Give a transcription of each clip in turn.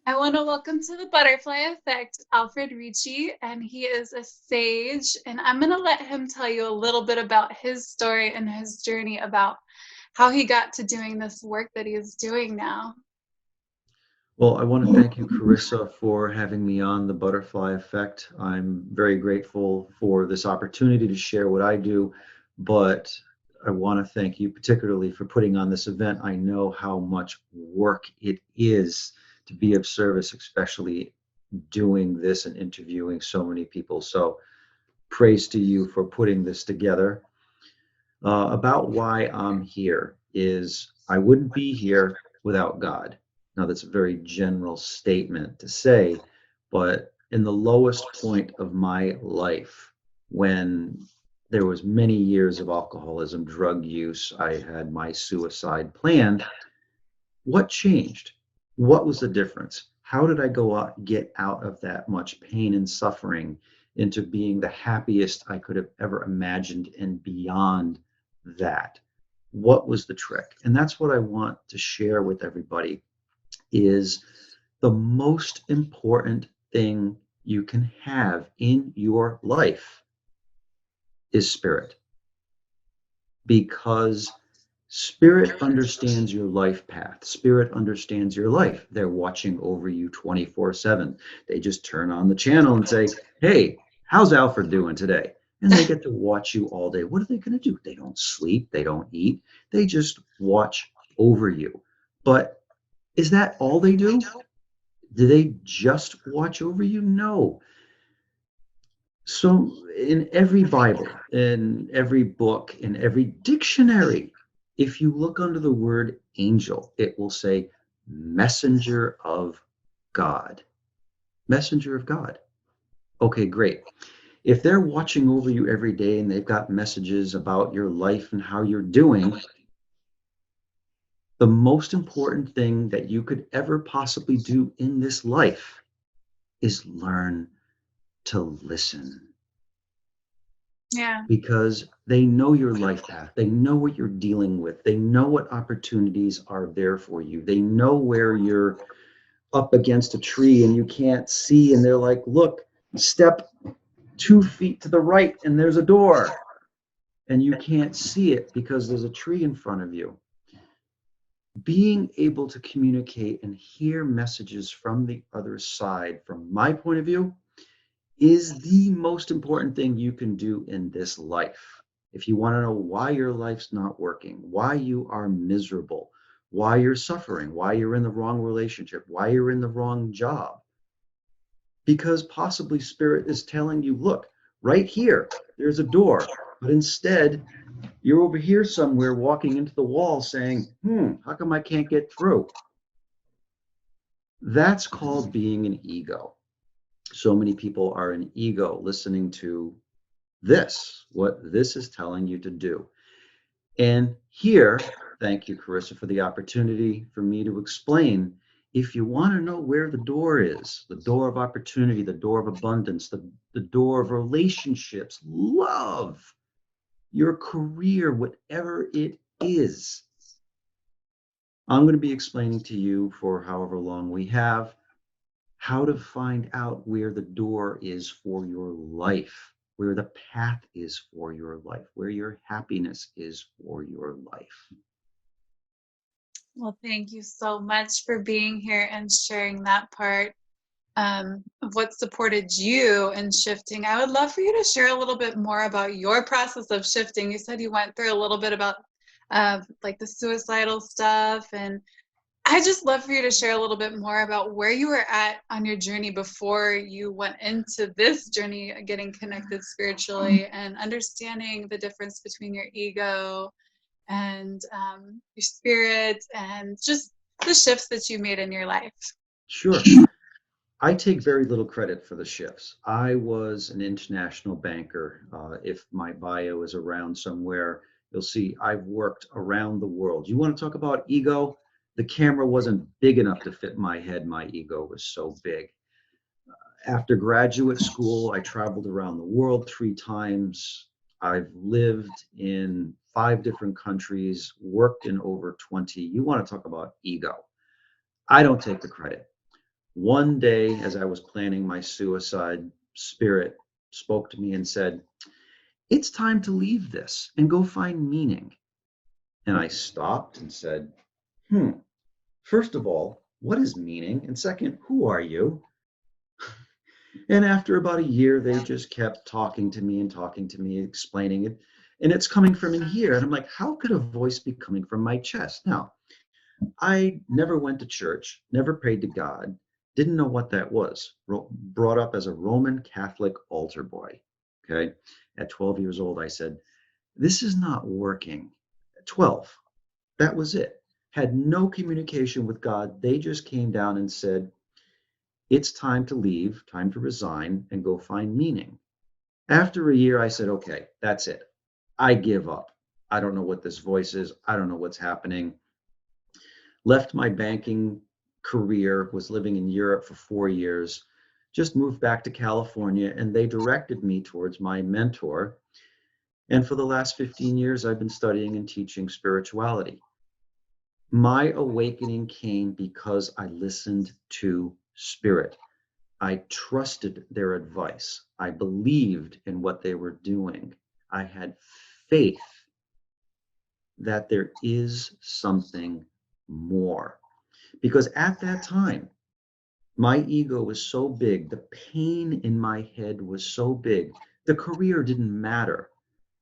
I want to welcome to the Butterfly Effect Alfred Ricci, and he is a sage. And I'm going to let him tell you a little bit about his story and his journey about how he got to doing this work that he is doing now. Well, I want to thank you, Carissa, for having me on the Butterfly Effect. I'm very grateful for this opportunity to share what I do, but I want to thank you particularly for putting on this event. I know how much work it is to be of service, especially doing this and interviewing so many people. So, praise to you for putting this together. About why I'm here is I wouldn't be here without God. Now, that's a very general statement to say, but in the lowest point of my life, when there was many years of alcoholism, drug use, I had my suicide planned. What changed? What was the difference? How did I go out, get out of that much pain and suffering into being the happiest I could have ever imagined and beyond that? What was the trick? And that's what I want to share with everybody is the most important thing you can have in your life is spirit, because spirit understands your life path. Spirit understands your life. They're watching over you 24/7. They just turn on the channel and say, "Hey, how's Alfred doing today?" And they get to watch you all day. What are they going to do? They don't sleep. They don't eat. They just watch over you. But is that all they do? Do they just watch over you? No. So, in every Bible, in every book, in every dictionary, if you look under the word angel, it will say messenger of God. Messenger of God. Okay, great. If they're watching over you every day and they've got messages about your life and how you're doing, the most important thing that you could ever possibly do in this life is learn to listen, Yeah. because they know your life path. They know what you're dealing with. They know what opportunities are there for you. They know where you're up against a tree and you can't see, and they're like, look, step 2 feet to the right and there's a door, and you can't see it because there's a tree in front of you. Being able to communicate and hear messages from the other side, from my point of view, is the most important thing you can do in this life. If you want to know why your life's not working, why you are miserable, why you're suffering, why you're in the wrong relationship, why you're in the wrong job, because possibly spirit is telling you, look, right here, there's a door, but instead you're over here somewhere walking into the wall saying, how come I can't get through? That's called being an ego. So many people are an ego listening to what this is telling you to do. And here, thank you, Carissa, for the opportunity for me to explain. If you want to know where the door is, the door of opportunity, the door of abundance, the door of relationships, love, your career, whatever it is, I'm going to be explaining to you for however long we have how to find out where the door is for your life, where the path is for your life, where your happiness is for your life. Well, thank you so much for being here and sharing that part of what supported you in shifting. I would love for you to share a little bit more about your process of shifting. You said you went through a little bit about like the suicidal stuff, and I just love for you to share a little bit more about where you were at on your journey before you went into this journey, getting connected spiritually and understanding the difference between your ego and your spirit and just the shifts that you made in your life. Sure. I take very little credit for the shifts. I was an international banker. If my bio is around somewhere, you'll see I've worked around the world. You want to talk about ego? The camera wasn't big enough to fit my head. My ego was so big. After graduate school, I traveled around the world 3 times. I've lived in 5 different countries, worked in over 20. You want to talk about ego? I don't take the credit. One day, as I was planning my suicide, Spirit spoke to me and said, "It's time to leave this and go find meaning." And I stopped and said, first of all, what is meaning? And second, who are you? And after about a year, they just kept talking to me, explaining it. And it's coming from in here. And I'm like, how could a voice be coming from my chest? Now, I never went to church, never prayed to God, didn't know what that was. Brought up as a Roman Catholic altar boy. Okay. At 12 years old, I said, this is not working. At 12, that was it. Had no communication with God. They just came down and said, it's time to leave, time to resign, and go find meaning. After a year, I said, okay, that's it. I give up. I don't know what this voice is. I don't know what's happening. Left my banking career, was living in Europe for 4 years, just moved back to California, and they directed me towards my mentor. And for the last 15 years, I've been studying and teaching spirituality. My awakening came because I listened to Spirit. I trusted their advice. I believed in what they were doing. I had faith that there is something more. Because at that time, my ego was so big, the pain in my head was so big, the career didn't matter.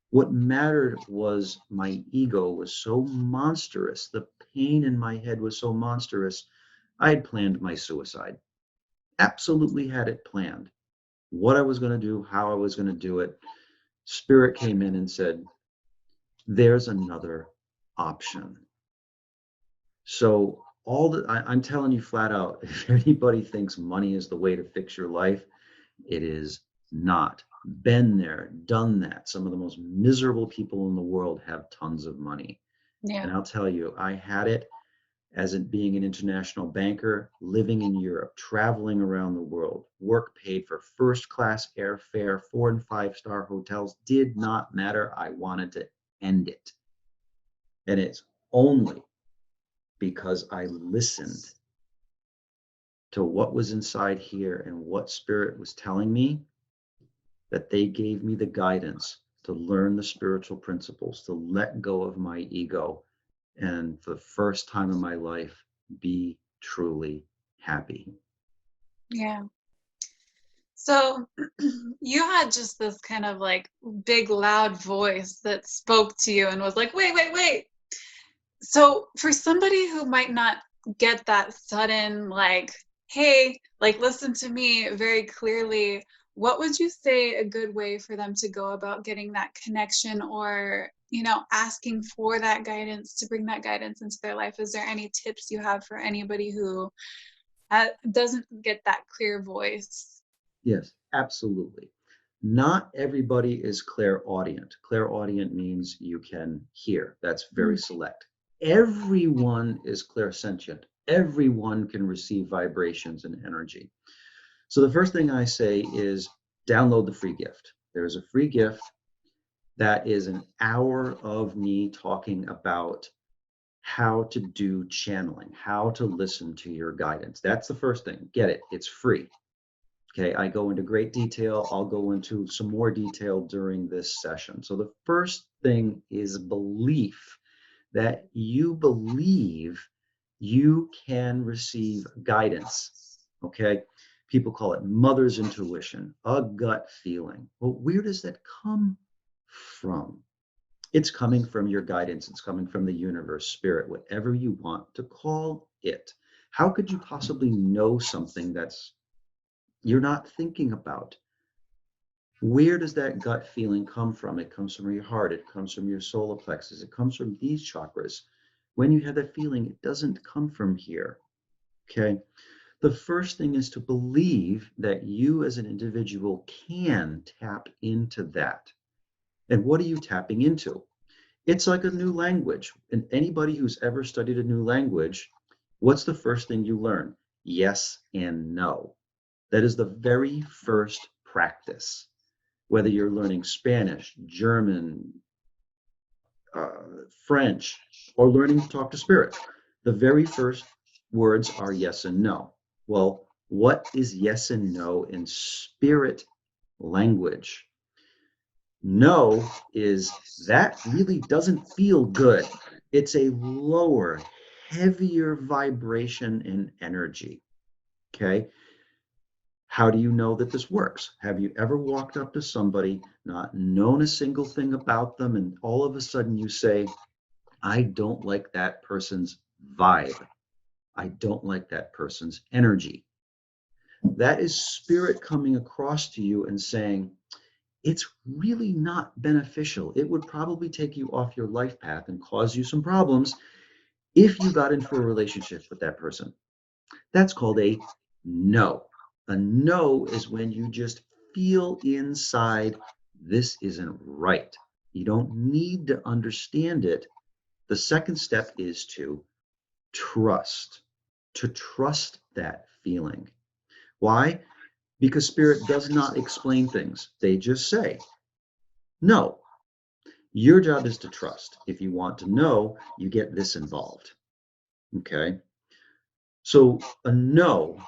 What mattered was my ego was so monstrous, the pain in my head was so monstrous, I had planned my suicide. Absolutely had it planned. What I was going to do, how I was going to do it. Spirit came in and said, there's another option. So I'm telling you flat out, if anybody thinks money is the way to fix your life, it is not. Been there, done that. Some of the most miserable people in the world have tons of money. Yeah. And I'll tell you, I had it as in being an international banker, living in Europe, traveling around the world, work paid for first class airfare, 4 and 5-star hotels, did not matter. I wanted to end it. And it's only because I listened to what was inside here and what Spirit was telling me that they gave me the guidance to learn the spiritual principles, to let go of my ego, and for the first time in my life, be truly happy. Yeah. So you had just this kind of like big, loud voice that spoke to you and was like, wait, wait, wait. So for somebody who might not get that sudden, like, hey, like, listen to me very clearly, what would you say a good way for them to go about getting that connection or, asking for that guidance to bring that guidance into their life? Is there any tips you have for anybody who doesn't get that clear voice? Yes, absolutely. Not everybody is clairaudient. Clairaudient means you can hear. That's very Mm. select. Everyone is clairsentient. Everyone can receive vibrations and energy. So the first thing I say is download the free gift. There's a free gift that is an hour of me talking about how to do channeling, how to listen to your guidance. That's the first thing. Get it. It's free. Okay, I go into great detail. I'll go into some more detail during this session. So the first thing is belief, that you believe you can receive guidance. Okay, people call it mother's intuition, a gut feeling. Well, where does that come from? It's coming from your guidance. It's coming from the universe, spirit, whatever you want to call it. How could you possibly know something that's you're not thinking about? Where does that gut feeling come from? It comes from your heart. It comes from your solar plexus. It comes from these chakras. When you have that feeling, it doesn't come from here. Okay. The first thing is to believe that you as an individual can tap into that. And what are you tapping into? It's like a new language. And anybody who's ever studied a new language, what's the first thing you learn? Yes and no. That is the very first practice. Whether you're learning Spanish, German, French, or learning to talk to spirits, the very first words are yes and no. Well, What is yes and no in spirit language? No is that really doesn't feel good. It's a lower, heavier vibration in energy. Okay. How do you know that this works? Have you ever walked up to somebody, not known a single thing about them, and all of a sudden you say, I don't like that person's vibe. I don't like that person's energy. That is spirit coming across to you and saying, it's really not beneficial. It would probably take you off your life path and cause you some problems if you got into a relationship with that person. That's called a no. A no is when you just feel inside, this isn't right. You don't need to understand it. The second step is trust, to trust that feeling. Why? Because spirit does not explain things. They just say, no. Your job is to trust. If you want to know, you get this involved. Okay. So a no,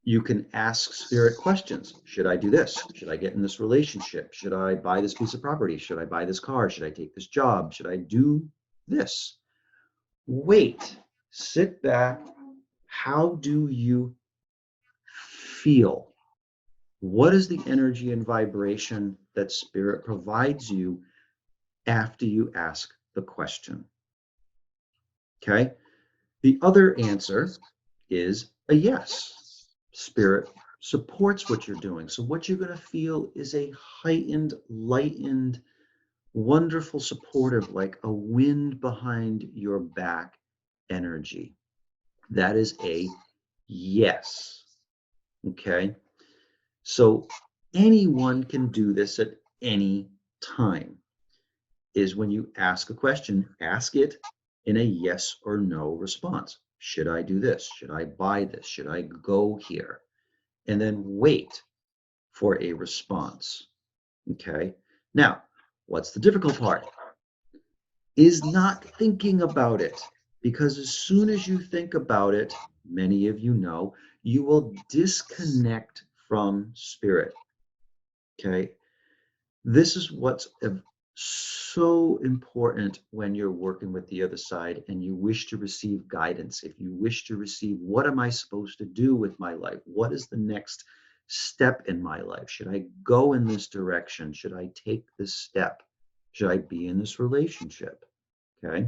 you can ask spirit questions. Should I do this? Should I get in this relationship? Should I buy this piece of property? Should I buy this car? Should I take this job? Should I do this? Wait, sit back. How do you feel? What is the energy and vibration that spirit provides you after you ask the question? Okay. The other answer is a yes. Spirit supports what you're doing. So what you're going to feel is a heightened, lightened, wonderful, supportive, like a wind behind your back energy. That is a yes. Okay. So anyone can do this at any time. Is when you ask a question, ask it in a yes or no response. Should I do this? Should I buy this? Should I go here? And then wait for a response. Okay. Now, what's the difficult part? Is not thinking about it. Because as soon as you think about it, many of you know, you will disconnect from spirit. Okay. This is what's so important when you're working with the other side and you wish to receive guidance. If you wish to receive, what am I supposed to do with my life? What is the next step in my life? Should I go in this direction? Should I take this step? Should I be in this relationship? Okay.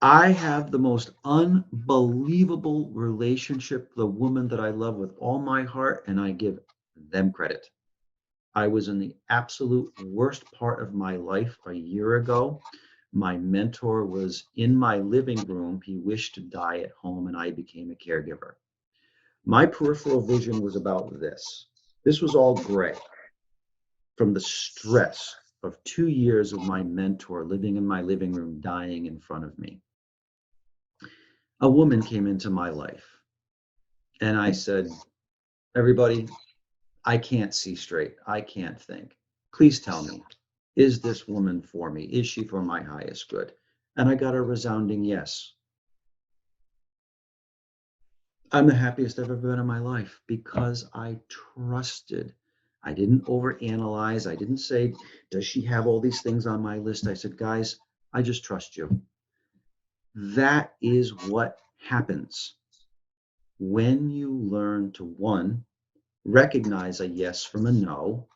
I have the most unbelievable relationship, the woman that I love with all my heart, and I give them credit. I was in the absolute worst part of my life a year ago. My mentor was in my living room. He wished to die at home, and I became a caregiver. My peripheral vision was about this. This was all gray from the stress of 2 years of my mentor living in my living room, dying in front of me. A woman came into my life, and I said, everybody, I can't see straight. I can't think. Please tell me, is this woman for me? Is she for my highest good? And I got a resounding yes. I'm the happiest I've ever been in my life because I trusted. I didn't overanalyze. I didn't say, does she have all these things on my list? I said, guys, I just trust you. That is what happens when you learn to, one, recognize a yes from a no.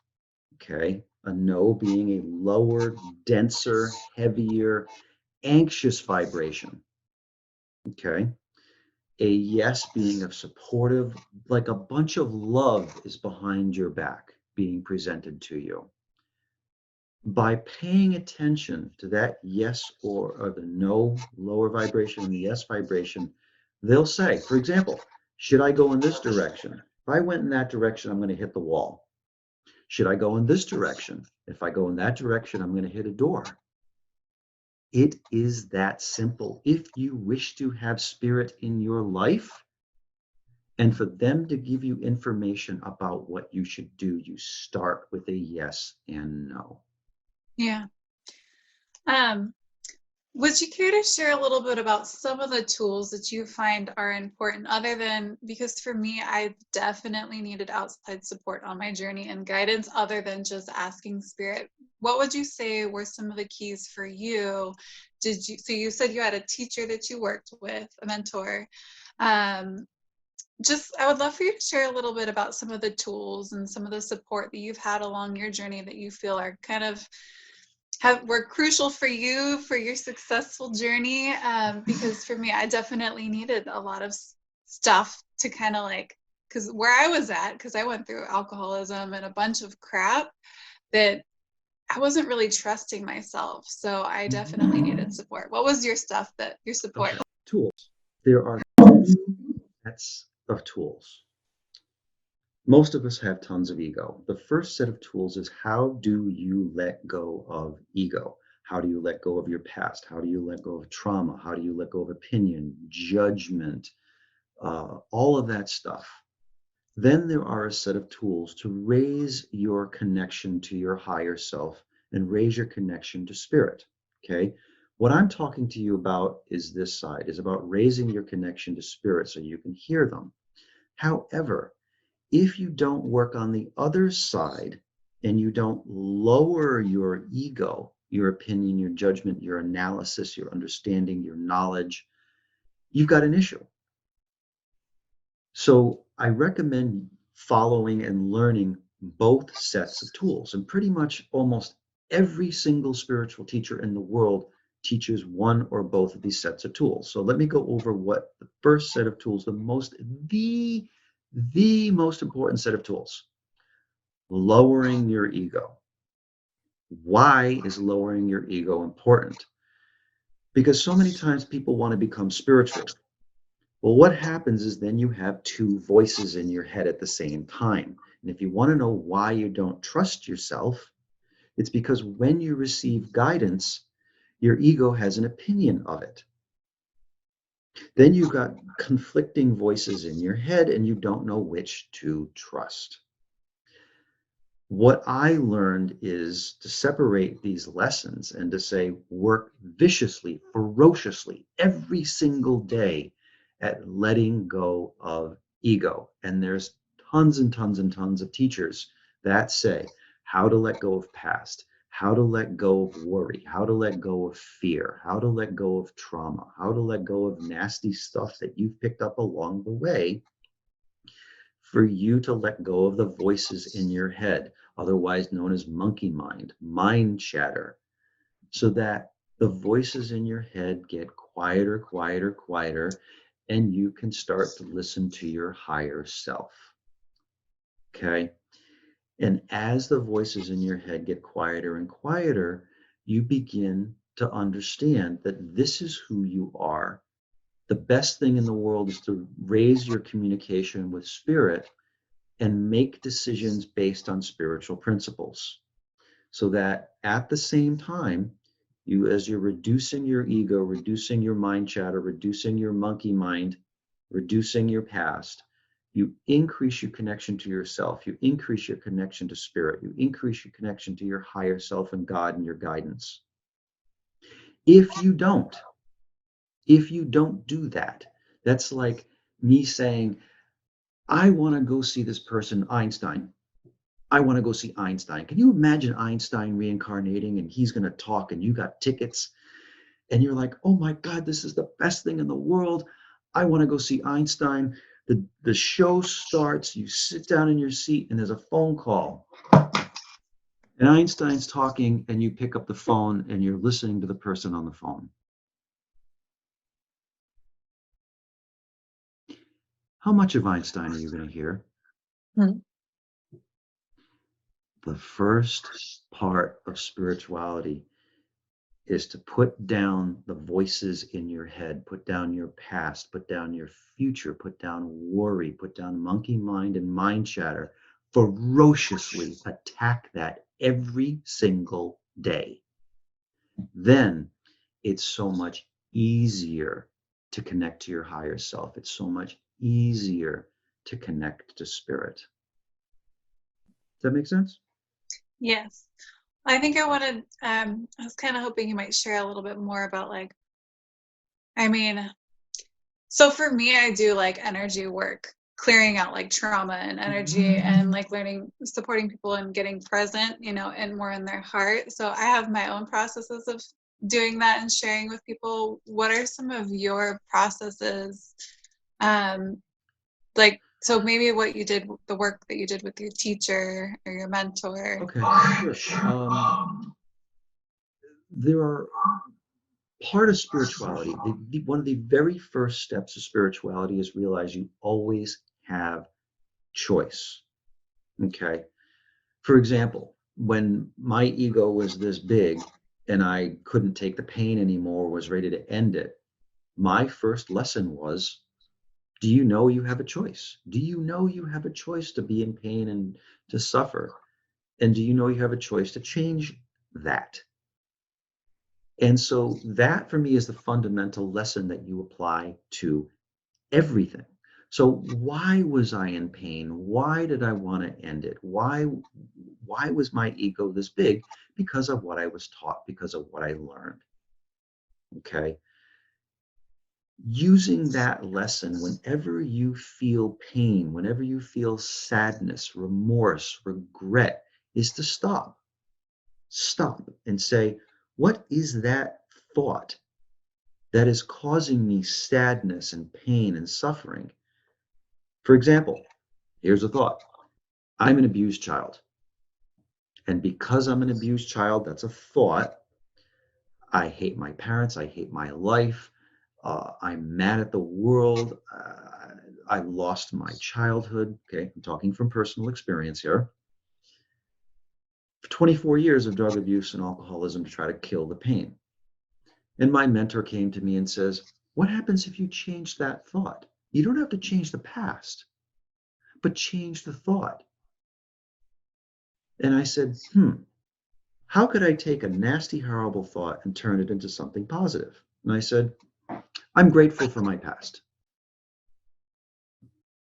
Okay. A no being a lower, denser, heavier, anxious vibration. Okay. A yes being of supportive, like a bunch of love is behind your back being presented to you. By paying attention to that yes or the no lower vibration and the yes vibration, they'll say, for example, should I go in this direction? If I went in that direction, I'm going to hit the wall. Should I go in this direction? If I go in that direction, I'm going to hit a door. It is that simple. If you wish to have spirit in your life and for them to give you information about what you should do, you start with a yes and no. Yeah. Um, Would you care to share a little bit about some of the tools that you find are important, other than, because for me, I definitely needed outside support on my journey and guidance, other than just asking spirit? What would you say were some of the keys for you? So you said you had a teacher that you worked with, a mentor. Um, I would love for you to share a little bit about some of the tools and some of the support that you've had along your journey that you feel are kind of were crucial for you for your successful journey. Because for me, I definitely needed a lot of stuff to kind of like, because where I was at, because I went through alcoholism and a bunch of crap, that I wasn't really trusting myself. So I definitely needed support. What was your support? Okay. Tools. There are two sets of tools. Most of us have tons of ego. The first set of tools is, how do you let go of ego? How do you let go of your past? How do you let go of trauma? How do you let go of opinion, judgment, all of that stuff? Then there are a set of tools to raise your connection to your higher self and raise your connection to spirit. Okay. What I'm talking to you about is this side, is about raising your connection to spirit so you can hear them. However, if you don't work on the other side and you don't lower your ego, your opinion, your judgment, your analysis, your understanding, your knowledge, you've got an issue. So I recommend following and learning both sets of tools. And pretty much almost every single spiritual teacher in the world teaches one or both of these sets of tools. So let me go over what the first set of tools, the most important set of tools: lowering your ego. Why is lowering your ego important? Because so many times people want to become spiritual. Well, what happens is then you have two voices in your head at the same time. And if you want to know why you don't trust yourself, it's because when you receive guidance, your ego has an opinion of it. Then you've got conflicting voices in your head and you don't know which to trust. What I learned is to separate these lessons and to say, work viciously, ferociously, every single day at letting go of ego. And there's tons and tons and tons of teachers that say how to let go of past, how to let go of worry, how to let go of fear, how to let go of trauma, how to let go of nasty stuff that you've picked up along the way, for you to let go of the voices in your head, otherwise known as monkey mind, mind chatter, so that the voices in your head get quieter, quieter, quieter, and you can start to listen to your higher self. Okay? And as the voices in your head get quieter and quieter, you begin to understand that this is who you are. The best thing in the world is to raise your communication with spirit and make decisions based on spiritual principles, so that at the same time, as you're reducing your ego, reducing your mind chatter, reducing your monkey mind, reducing your past, you increase your connection to yourself, you increase your connection to spirit, you increase your connection to your higher self and God and your guidance. If you don't, do that, that's like me saying, I want to go see this person, Einstein. I want to go see Einstein. Can you imagine Einstein reincarnating and he's going to talk and you got tickets and you're like, oh my God, this is the best thing in the world. I want to go see Einstein. The show starts, you sit down in your seat and there's a phone call. And Einstein's talking and you pick up the phone and you're listening to the person on the phone. How much of Einstein are you going to hear? Hmm. The first part of spirituality is to put down the voices in your head, put down your past, put down your future, put down worry, put down monkey mind and mind chatter. Ferociously attack that every single day. Then it's so much easier to connect to your higher self. It's so much easier to connect to spirit. Does that make sense? Yes. I think I wanted, I was kind of hoping you might share a little bit more about like, I mean, so for me, I do like energy work, clearing out like trauma and energy and like learning, supporting people and getting present, and more in their heart. So I have my own processes of doing that and sharing with people. What are some of your processes? Um, like, so maybe what you did, the work that you did with your teacher or your mentor. Okay, sure. There are part of spirituality. One of the very first steps of spirituality is realize you always have choice. Okay. For example, when my ego was this big and I couldn't take the pain anymore, was ready to end it, my first lesson was, do you know you have a choice? Do you know you have a choice to be in pain and to suffer? And do you know you have a choice to change that? And so that for me is the fundamental lesson that you apply to everything. So why was I in pain? Why did I want to end it? Why was my ego this big? Because of what I was taught, because of what I learned. Okay. Using that lesson whenever you feel pain, whenever you feel sadness, remorse, regret, is to stop. Stop and say, what is that thought that is causing me sadness and pain and suffering? For example, here's a thought. I'm an abused child. And because I'm an abused child, that's a thought. I hate my parents. I hate my life. I'm mad at the world. I lost my childhood. Okay, I'm talking from personal experience here. For 24 years of drug abuse and alcoholism to try to kill the pain. And my mentor came to me and says, what happens if you change that thought? You don't have to change the past, but change the thought. And I said, how could I take a nasty, horrible thought and turn it into something positive? And I said, I'm grateful for my past.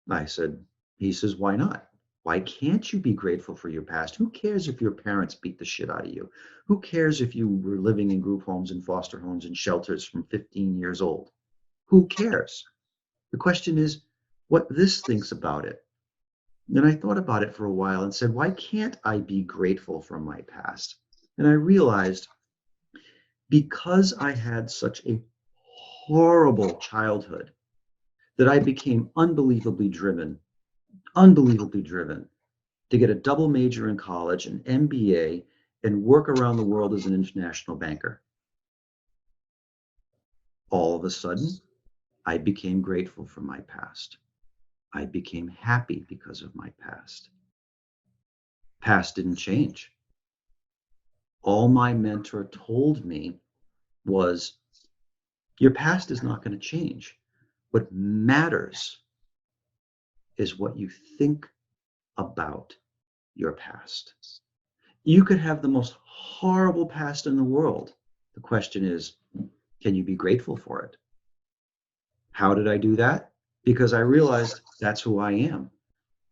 I said, he says, why not? Why can't you be grateful for your past? Who cares if your parents beat the shit out of you? Who cares if you were living in group homes and foster homes and shelters from 15 years old? Who cares? The question is what this thinks about it. And I thought about it for a while and said, why can't I be grateful for my past? And I realized because I had such a horrible childhood that I became unbelievably driven to get a double major in college, an MBA, and work around the world as an international banker. All of a sudden, I became grateful for my past. I became happy because of my past. Past didn't change. All my mentor told me was, your past is not going to change. What matters is what you think about your past. You could have the most horrible past in the world. The question is, can you be grateful for it? How did I do that? Because I realized that's who I am.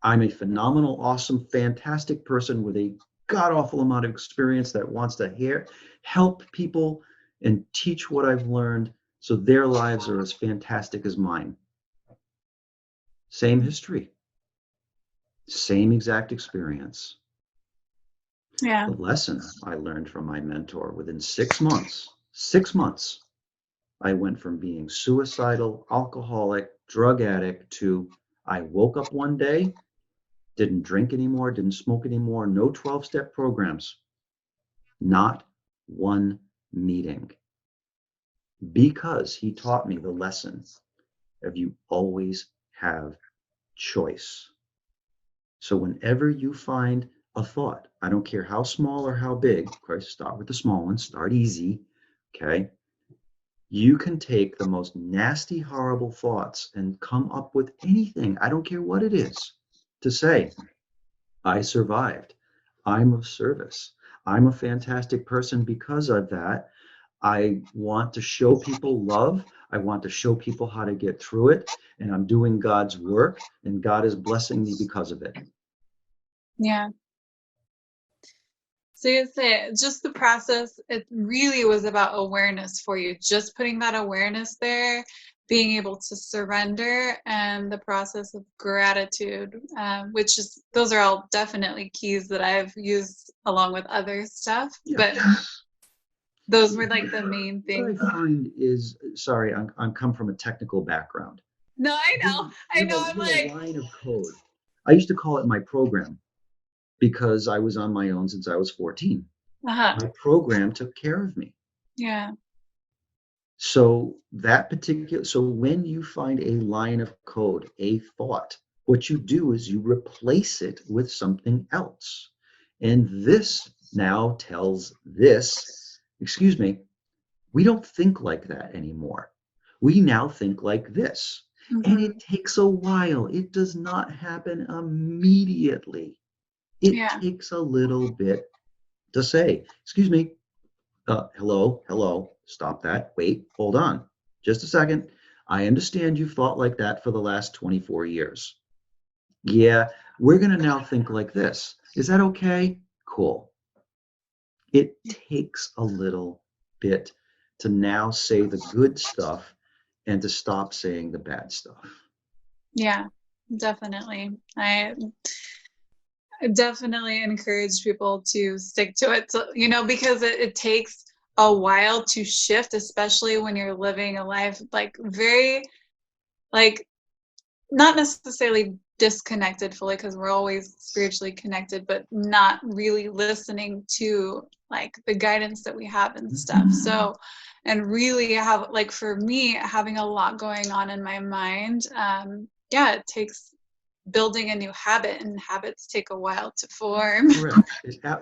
I'm a phenomenal, awesome, fantastic person with a god awful amount of experience that wants to help people and teach what I've learned so their lives are as fantastic as mine. Same history, same exact experience. Yeah. The lesson I learned from my mentor within 6 months, I went from being suicidal, alcoholic, drug addict to I woke up one day, didn't drink anymore, didn't smoke anymore, no 12-step programs, not one meeting. Because he taught me the lesson of you always have choice. So whenever you find a thought, I don't care how small or how big, Christ, start with the small one, start easy, okay? You can take the most nasty, horrible thoughts and come up with anything, I don't care what it is, to say, I survived. I'm of service. I'm a fantastic person because of that. I want to show people love. I want to show people how to get through it. And I'm doing God's work, and God is blessing me because of it. Yeah. So you say just the process, it really was about awareness for you, just putting that awareness there, being able to surrender, and the process of gratitude, which is, those are all definitely keys that I've used along with other stuff, Yeah. but those were like the main What I things. find is, sorry, I'm come from a technical background. No, I You know. have, I you have know. a I'm you have a like, line of code. I used to call it my program because I was on my own since I was 14. uh-huh. My program took care of me. Yeah. So when you find a line of code, a thought, what you do is you replace it with something else. And this now tells this, excuse me, we don't think like that anymore. We now think like this. And Hmm. it takes a while. It does not happen immediately. It Yeah. takes a little bit to say, excuse me, hello, hello, stop that. Wait, hold on. Just a second. I understand you've thought like that for the last 24 years. Yeah, we're going to now think like this. Is that okay? Cool. It takes a little bit to now say the good stuff and to stop saying the bad stuff. Yeah. Definitely. I definitely encourage people to stick to it, so, because it takes a while to shift, especially when you're living a life like very, like, not necessarily disconnected fully, because we're always spiritually connected, but not really listening to like the guidance that we have and stuff. So, and really have, like, for me, having a lot going on in my mind, yeah, it takes building a new habit, and habits take a while to form. Correct.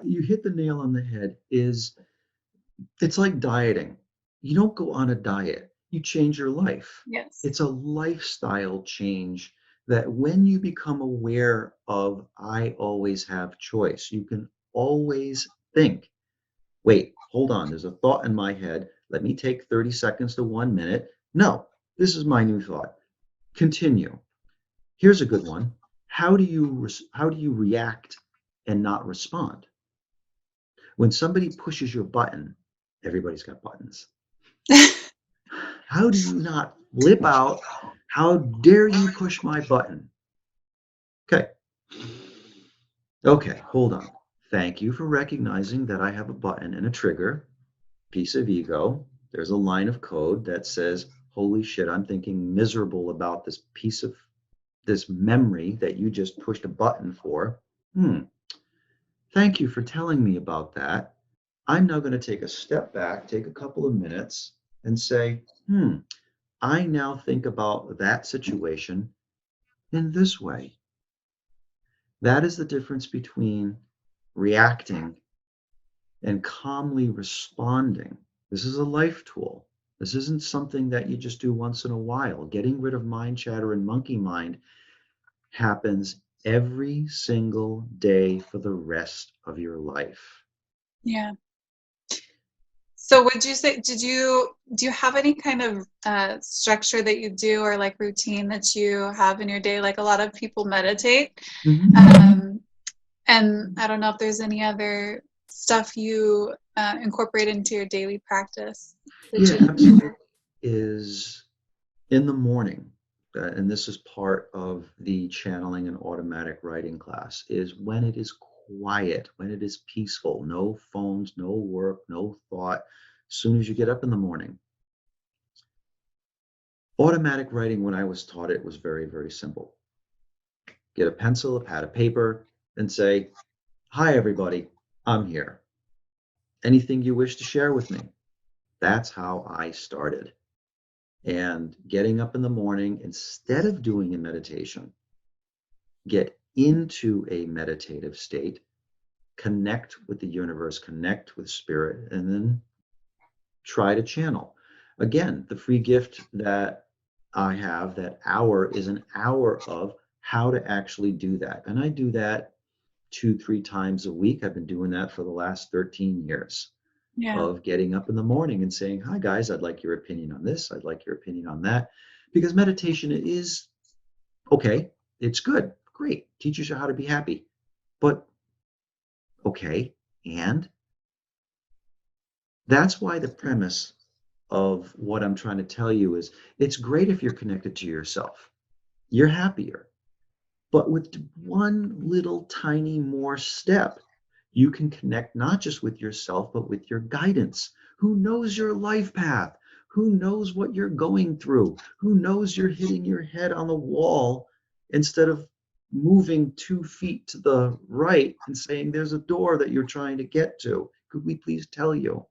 You hit the nail on the head. It's like dieting. You don't go on a diet, you change your life. Yes. It's a lifestyle change that when you become aware of, I always have choice, you can always think, wait, hold on, there's a thought in my head. Let me take 30 seconds to 1 minute. No, this is my new thought. Continue. Here's a good one. How do you react and not respond? When somebody pushes your button, everybody's got buttons. How do you not flip out? How dare you push my button? Okay. Okay, hold on. Thank you for recognizing that I have a button and a trigger, piece of ego. There's a line of code that says, holy shit, I'm thinking miserable about this piece of this memory that you just pushed a button for. Hmm. Thank you for telling me about that. I'm now going to take a step back, take a couple of minutes, and say, I now think about that situation in this way. That is the difference between reacting and calmly responding. This is a life tool. This isn't something that you just do once in a while. Getting rid of mind chatter and monkey mind happens every single day for the rest of your life. Yeah. So would you say, do you have any kind of structure that you do, or like routine that you have in your day? Like, a lot of people meditate. Mm-hmm. Um, and I don't know if there's any other stuff you incorporate into your daily practice that Yeah, you absolutely. Is in the morning, and this is part of the channeling and automatic writing class, is when it is quiet, when it is peaceful, no phones, no work, no thought. As soon as you get up in the morning, automatic writing, when I was taught it, was very, very simple. Get a pencil, a pad of paper, and say, hi, everybody, I'm here. Anything you wish to share with me? That's how I started. And getting up in the morning, instead of doing a meditation, get into a meditative state, connect with the universe, connect with spirit, and then try to channel. Again, the free gift that I have, that hour, is an hour of how to actually do that. And I do that 2, 3 times a week. I've been doing that for the last 13 years, Yeah. of getting up in the morning and saying, hi guys, I'd like your opinion on this. I'd like your opinion on that. Because meditation is okay. It's good. Great. Teaches you how to be happy. But okay, And that's why the premise of what I'm trying to tell you is it's great if you're connected to yourself. You're happier. But with one little tiny more step, you can connect not just with yourself, but with your guidance. Who knows your life path? Who knows what you're going through? Who knows you're hitting your head on the wall instead of moving 2 feet to the right and saying there's a door that you're trying to get to? Could we please tell you?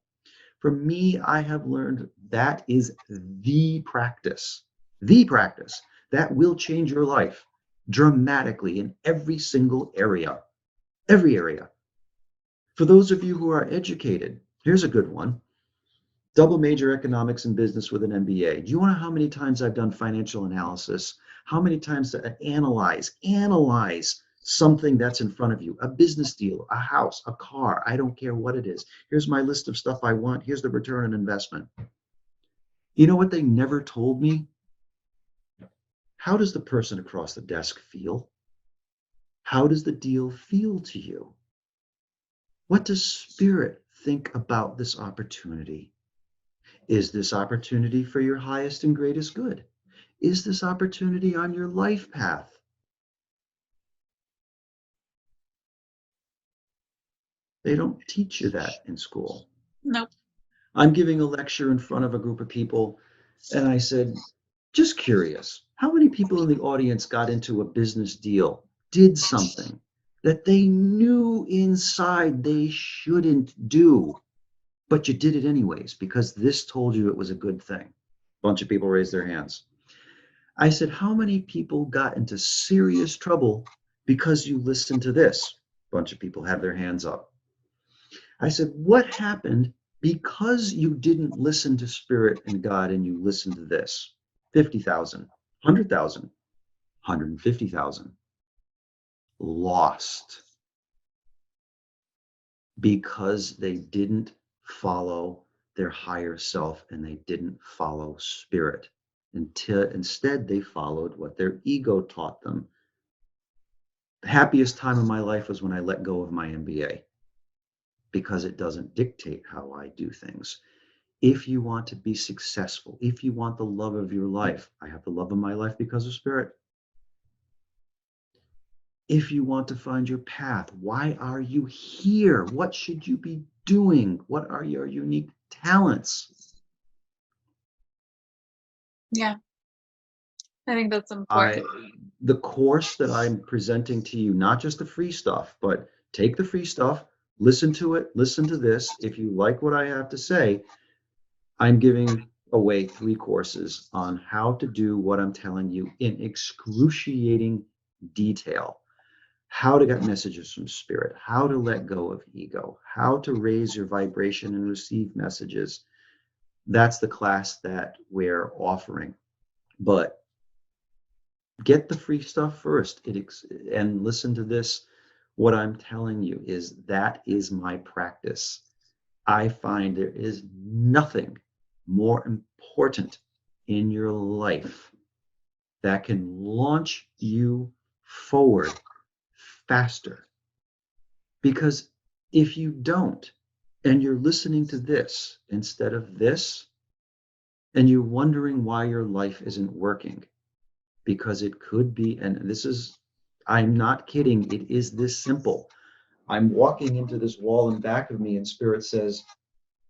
For me, I have learned that is the practice that will change your life dramatically in every single area, every area. For those of you who are educated, here's a good one. Double major economics and business with an MBA. Do you want to know how many times I've done financial analysis? How many times to analyze something that's in front of you, a business deal, a house, a car, I don't care what it is. Here's my list of stuff I want. Here's the return on investment. You know what they never told me? How does the person across the desk feel? How does the deal feel to you? What does spirit think about this opportunity? Is this opportunity for your highest and greatest good? Is this opportunity on your life path? They don't teach you that in school. Nope. I'm giving a lecture in front of a group of people, and I said, just curious, how many people in the audience got into a business deal, did something that they knew inside they shouldn't do, but you did it anyways because this told you it was a good thing? A bunch of people raised their hands. I said, how many people got into serious trouble because you listened to this? A bunch of people have their hands up. I said, what happened because you didn't listen to Spirit and God and you listened to this? 50,000, 100,000, 150,000 lost because they didn't follow their higher self and they didn't follow Spirit. Instead, they followed what their ego taught them. The happiest time of my life was when I let go of my MBA because it doesn't dictate how I do things. If you want to be successful, if you want the love of your life, I have the love of my life because of Spirit. If you want to find your path, why are you here? What should you be doing? What are your unique talents? Yeah, I think that's important. The course that I'm presenting to you, not just the free stuff, but take the free stuff, listen to it, listen to this. If you like what I have to say, I'm giving away 3 courses on how to do what I'm telling you in excruciating detail. How to get messages from Spirit, how to let go of ego, how to raise your vibration and receive messages. That's the class that we're offering. But get the free stuff first and listen to this. What I'm telling you is that is my practice. I find there is nothing more important in your life that can launch you forward faster. Because if you don't, and you're listening to this instead of this, and you're wondering why your life isn't working, because it could be, and this is, I'm not kidding, it is this simple. I'm walking into this wall in back of me, and Spirit says,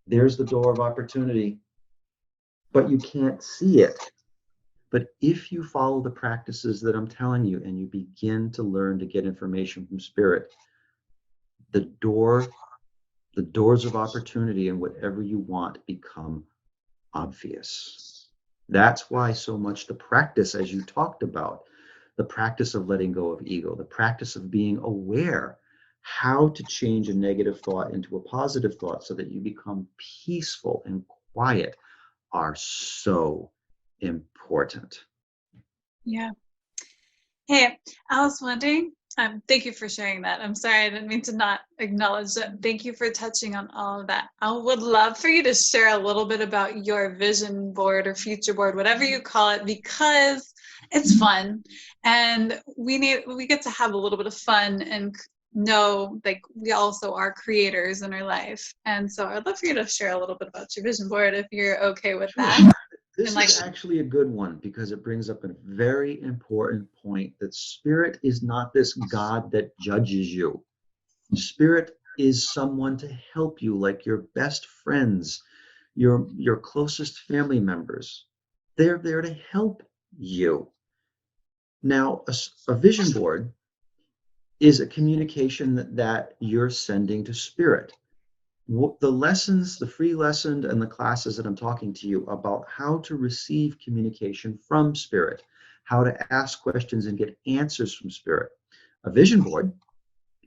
there's the door of opportunity, but you can't see it. But if you follow the practices that I'm telling you and you begin to learn to get information from Spirit, the doors of opportunity and whatever you want become obvious. That's why so much the practice, as you talked about, the practice of letting go of ego, the practice of being aware how to change a negative thought into a positive thought so that you become peaceful and quiet are so important. Yeah. Hey, I was wondering, thank you for sharing that. I'm sorry, I didn't mean to not acknowledge that. Thank you for touching on all of that. I would love for you to share a little bit about your vision board or future board, whatever you call it, because it's fun and we get to have a little bit of fun and know like we also are creators in our life. And so I'd love for you to share a little bit about your vision board if you're okay with Sure. that. And This like, is actually a good one because it brings up a very important point that spirit is not this God that judges you. Spirit is someone to help you, like your best friends, your closest family members. They're there to help you. Now, a vision board is a communication that you're sending to spirit. The lessons, the free lesson, and the classes that I'm talking to you about how to receive communication from spirit, how to ask questions and get answers from spirit. A vision board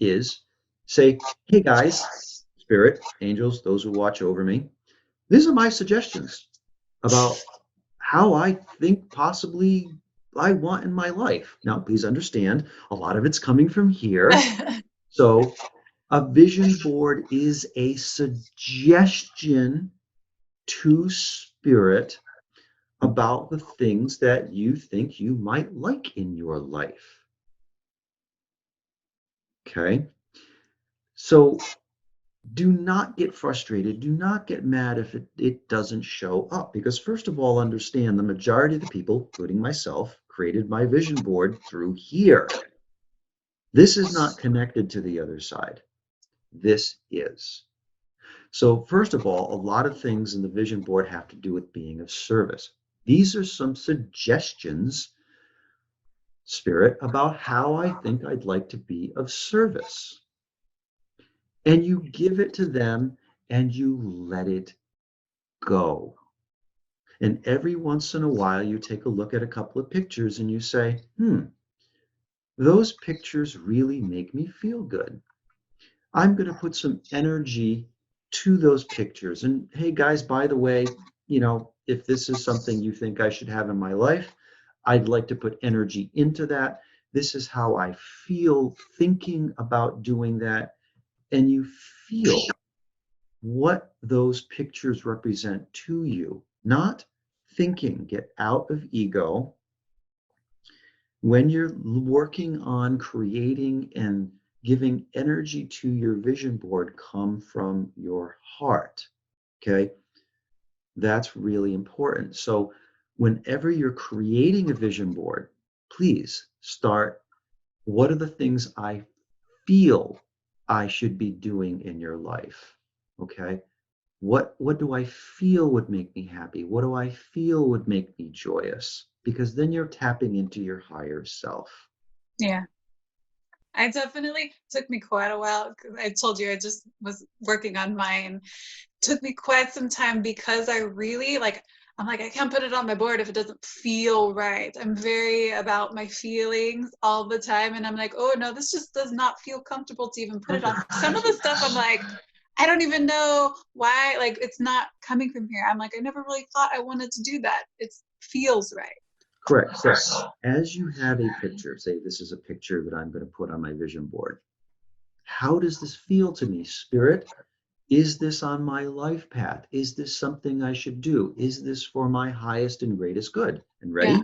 is say, hey guys, spirit, angels, those who watch over me, these are my suggestions about how I think possibly I want in my life. Now, please understand, a lot of it's coming from here. So, a vision board is a suggestion to spirit about the things that you think you might like in your life. Okay? So, do not get frustrated. Do not get mad if it doesn't show up. Because, first of all, understand the majority of the people, including myself, created my vision board through here. This is not connected to the other side. This is. So, first of all, a lot of things in the vision board have to do with being of service. These are some suggestions, Spirit, about how I think I'd like to be of service. And you give it to them and you let it go. And every once in a while, you take a look at a couple of pictures and you say, those pictures really make me feel good. I'm going to put some energy to those pictures. And hey, guys, by the way, if this is something you think I should have in my life, I'd like to put energy into that. This is how I feel thinking about doing that. And you feel what those pictures represent to you, not thinking. Get out of ego. When you're working on creating and giving energy to your vision board, come from your heart. Okay, that's really important. So whenever you're creating a vision board, please start, what are the things I feel I should be doing in your life? Okay, what do I feel would make me happy? What do I feel would make me joyous? Because then you're tapping into your higher self. yeah, I definitely took me quite a while. I told you I just was working on mine. Took me quite some time because I really like, I'm like, I can't put it on my board if it doesn't feel right. I'm very about my feelings all the time. And I'm like, oh no, this just does not feel comfortable to even put it on. Perfect. Some of the stuff I'm like, I don't even know why, like it's not coming from here. I'm like, I never really thought I wanted to do that. It feels right. Correct. So as you have a picture, say this is a picture that I'm going to put on my vision board. How does this feel to me, Spirit? Is this on my life path? Is this something I should do? Is this for my highest and greatest good? And Yeah. ready?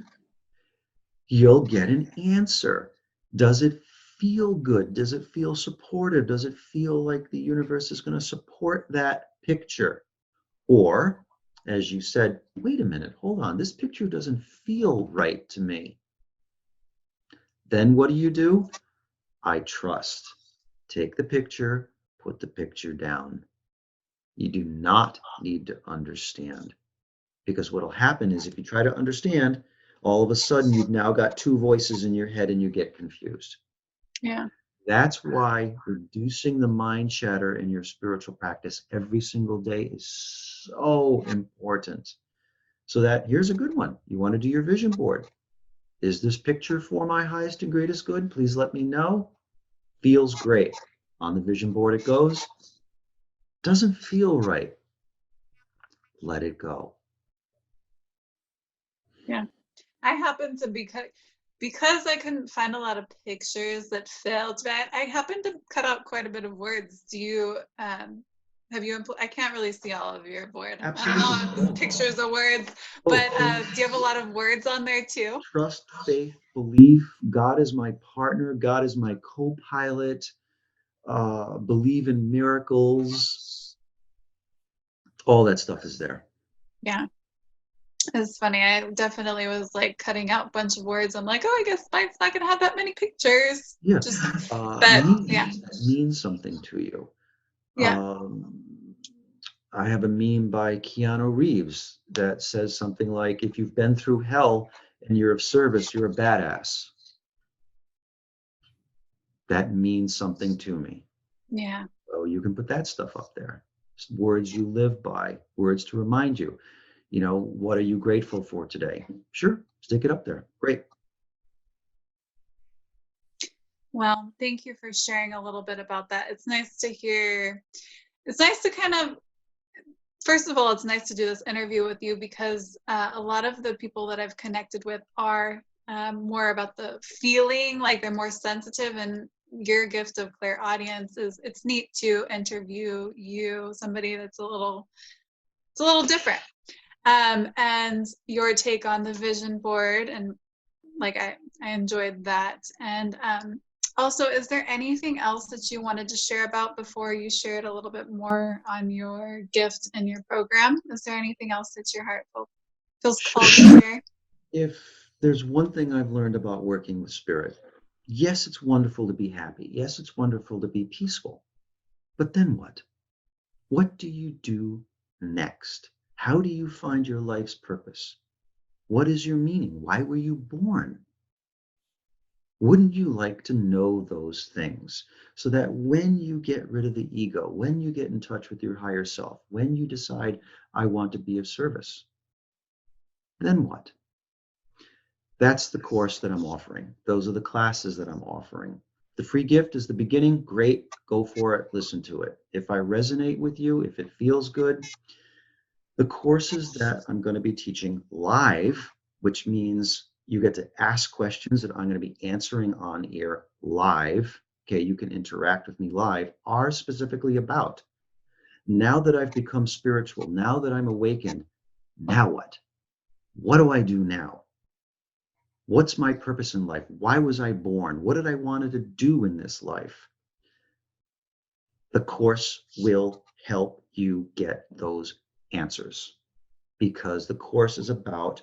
You'll get an answer. Does it feel good? Does it feel supportive? Does it feel like the universe is going to support that picture? Or, as you said, wait a minute, hold on, this picture doesn't feel right to me. Then what do? I trust. Take the picture, put the picture down. You do not need to understand. Because what will happen is if you try to understand, all of a sudden you've now got two voices in your head and you get confused. Yeah. That's why reducing the mind chatter in your spiritual practice every single day is so important. So that here's a good one. You want to do your vision board. Is this picture for my highest and greatest good? Please let me know. Feels great. On the vision board it goes. Doesn't feel right. Let it go. Yeah. I happen to be because I couldn't find a lot of pictures that felt right. I happen to cut out quite a bit of words. Do you have you I can't really see all of your board. I don't know Absolutely. if it's pictures or words, but Both. do you have a lot of words on there too? Trust, faith, belief. God is my partner. God is my co-pilot. believe in miracles, all that stuff is there. Yeah. It's funny. I definitely was like cutting out a bunch of words. I'm like, oh, I guess mine's not gonna have that many pictures. Yeah. Just that, yeah, Means something to you. yeah, I have a meme by Keanu Reeves that says something like, if you've been through hell and you're of service, you're a badass. That means something to me. yeah. So you can put that stuff up there. Words you live by, words to remind you. What are you grateful for today? Sure, stick it up there. Great. Well, thank you for sharing a little bit about that. It's nice to hear. It's nice to kind of, first of all, it's nice to do this interview with you because a lot of the people that I've connected with are more about the feeling, like they're more sensitive, and your gift of clairaudience is, it's neat to interview you, somebody that's it's a little different. And your take on the vision board, and like I enjoyed that. And also, is there anything else that you wanted to share about before you shared a little bit more on your gift and your program? Is there anything else that your heart feels called to share? If there's one thing I've learned about working with spirit, yes, it's wonderful to be happy. Yes, it's wonderful to be peaceful. But then what? What do you do next? How do you find your life's purpose? What is your meaning? Why were you born? Wouldn't you like to know those things so that when you get rid of the ego, when you get in touch with your higher self, when you decide, I want to be of service, then what? That's the course that I'm offering. Those are the classes that I'm offering. The free gift is the beginning. Great. Go for it. Listen to it. If I resonate with you, if it feels good, the courses that I'm going to be teaching live, which means you get to ask questions that I'm going to be answering on air live. Okay, you can interact with me live, are specifically about, now that I've become spiritual, now that I'm awakened, now what? What do I do now? What's my purpose in life? Why was I born? What did I wanted to do in this life? The course will help you get those answers, because the course is about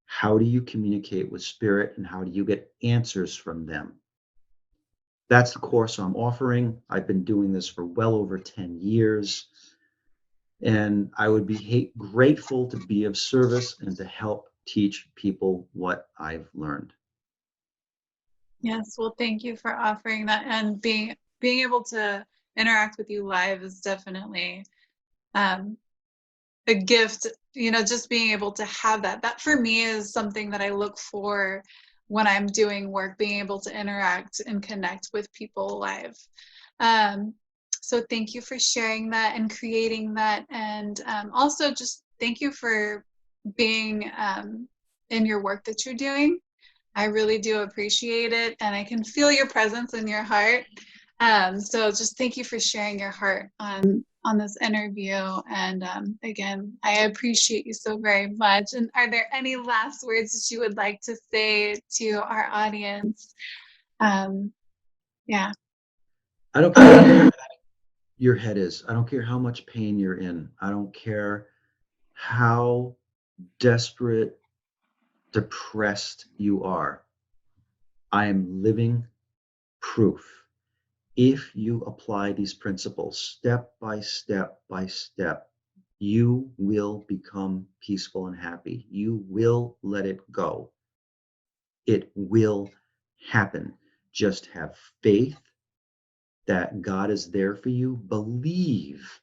how do you communicate with spirit and how do you get answers from them. That's the course I'm offering. I've been doing this for well over 10 years, and I would be grateful to be of service and to help teach people what I've learned. Yes, well, thank you for offering that, and being able to interact with you live is definitely um, a gift. Just being able to have that. That for me is something that I look for when I'm doing work, being able to interact and connect with people live. Um, so thank you for sharing that and creating that, and also just thank you for being in your work that you're doing. I really do appreciate it, and I can feel your presence in your heart. So just thank you for sharing your heart on this interview. And again, I appreciate you so very much. And are there any last words that you would like to say to our audience? Yeah. I don't care what your head is. I don't care how much pain you're in. I don't care how desperate, depressed you are. I am living proof. If you apply these principles step by step by step, you will become peaceful and happy. You will let it go. It will happen. Just have faith that God is there for you. Believe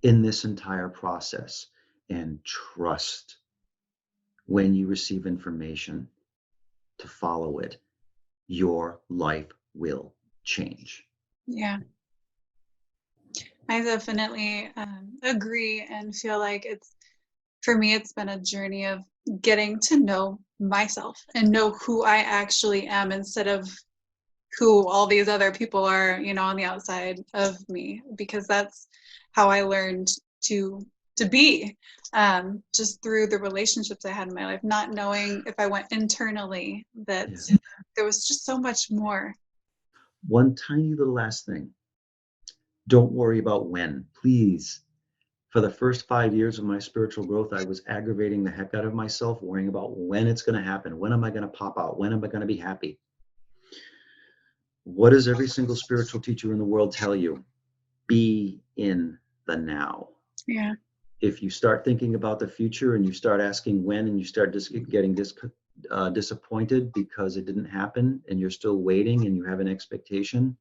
in this entire process and trust when you receive information to follow it. Your life will change. Yeah. I definitely agree and feel like for me, it's been a journey of getting to know myself and know who I actually am instead of who all these other people are, on the outside of me, because that's how I learned to be, just through the relationships I had in my life, not knowing if I went internally that Yeah. there was just so much more. One tiny little last thing. Don't worry about when, please. For the first 5 years of my spiritual growth, I was aggravating the heck out of myself, worrying about when it's going to happen. When am I going to pop out? When am I going to be happy? What does every single spiritual teacher in the world tell you? Be in the now. Yeah. If you start thinking about the future and you start asking when, and you start getting disappointed because it didn't happen and you're still waiting and you have an expectation,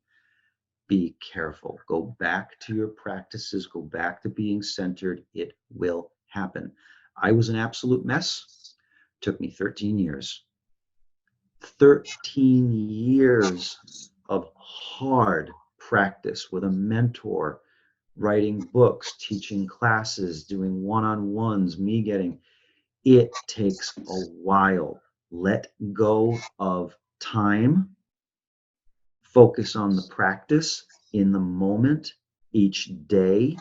be careful. Go back to your practices. Go back to being centered. It will happen. I was an absolute mess. Took me 13 years. 13 years of hard practice with a mentor, writing books, teaching classes, doing one-on-ones, me getting. It takes a while. Let go of time. Focus on the practice in the moment each day,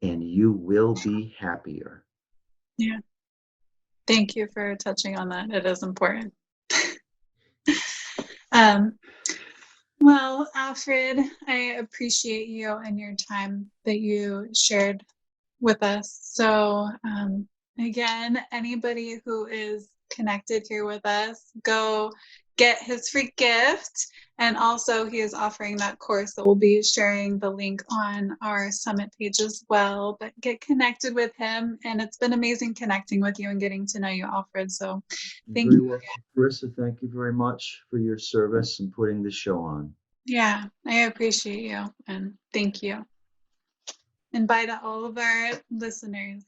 and you will be happier. Yeah. Thank you for touching on that. It is important. um, well, Alfred, I appreciate you and your time that you shared with us. So, again, anybody who is connected here with us, go get his free gift. And also, he is offering that course that we'll be sharing the link on our summit page as well. But get connected with him. And it's been amazing connecting with you and getting to know you, Alfred. So, You're thank very you. welcome, Carissa. Thank you very much for your service and putting the show on. Yeah, I appreciate you. And thank you. And bye to all of our listeners.